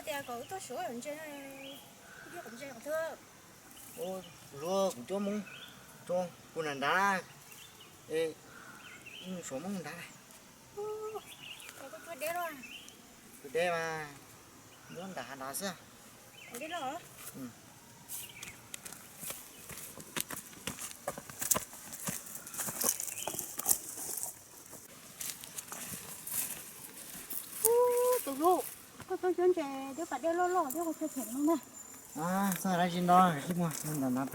thì cậu tôi sửa rồi trên cái cũng trên thưa. Ô, lúa cũng cho mông, cho cô nàng đá, ê, số mông đá này, Cậu có chút đế rồi. cái đây mà, nó đá sao? Cậu đế rồi. Ừ. Tụi lu, có tôi chuyến trẻ đứa phải đế lo đứa có chơi thẻ không đây. À, sao lại trên đó, chứ mà, nó đá.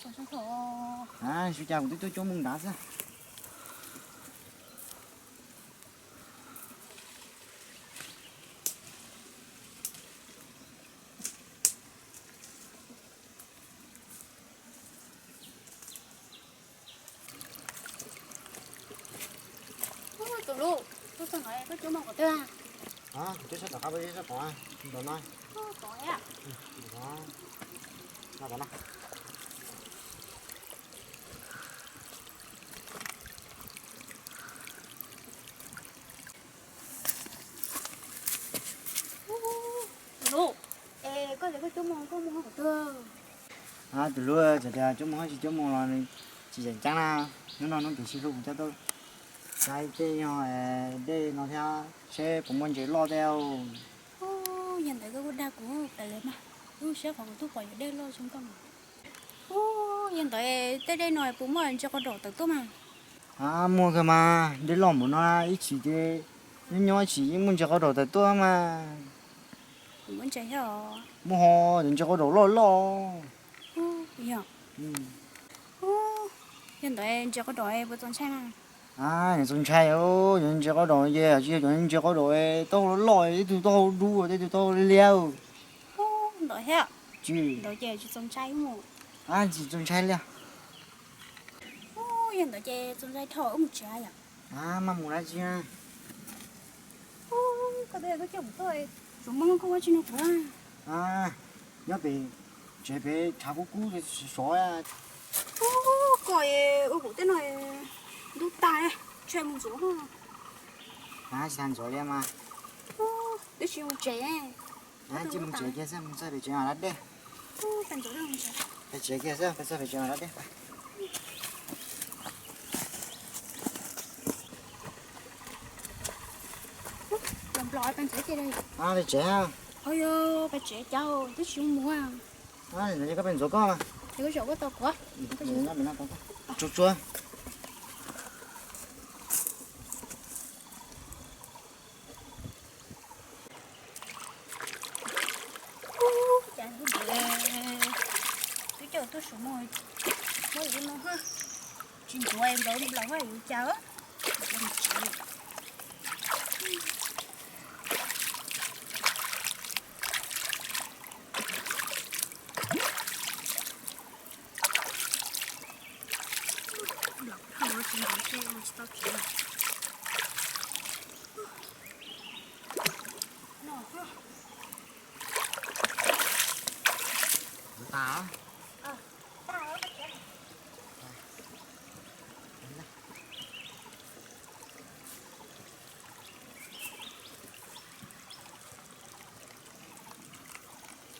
Trời sao khổ. À, chú chào cũng tôi cho mông đá sao? Tụi lu, tôi sao nói có chỗ mong của tôi à? À, tôi sẽ đá bây giờ có, đó nói. Có à? Đó, đó nào. Tụi lu, ê, có thể có chỗ mong của tôi. À, từ lúa, giờ chúng nó chỉ cho mông là chỉ dành trắng nào, nó bị xí lục cho tôi. Cái nhỏ đây nó theo xe cũng muốn chỉ lo theo. Hiện tại cái đa của tại lệ mà. Tôi sẽ phòng tôi phải đế lo xung quanh. Hiện tại tới đây nói cũng muốn cho con đổ từ tôi mà. À, mua cái mà để lòng muốn nó ít chỉ để nhỏ chỉ muốn cho có đồ tới tôi mà Muốn chạy hả? mua họ đừng cho có đồ lo lo. Dạ. Ừ. Hiện tại cho con đổ em với con sang à? À, những con trai ô, những cho có đồ gì, chứ những cho có đồ ấy, tôi lo ấy, tôi đu rồi, tôi leo. Đổ hả? Chứ, Đổ chè cho con trai mà. à, chỉ con trai leo. Hiện tại chè con trai thở một trái à? À, mà muốn ra chứ à? Có thể có chồng tôi. Chúng mong không có chuyện nào quá. À, nhớ về, chế về thả cú để xóa à. Coi ôi bộ tên này đút tai chơi một số không? À, chỉ thành xóa đi mà. Để chơi một trẻ. À, chỉ muốn chế kia xem, sao phải chế nào đấy. Thành số đâu mà trẻ. Phải chế kia xem, phải chế nào đấy. Làm loại bạn trẻ chơi đây. À, phải chế à? Ôi ơi, bạn trẻ cháu, tôi chưa mua à. À, này có bên chỗ con mà. Thì có chỗ có to quá. Mình nó có. Chút chua. Chả thấy bể. Tôi chờ tôi xuống rồi. Mới đi nó ha. Chuyện của em đâu đi lòng hay chào á. Tao. Tao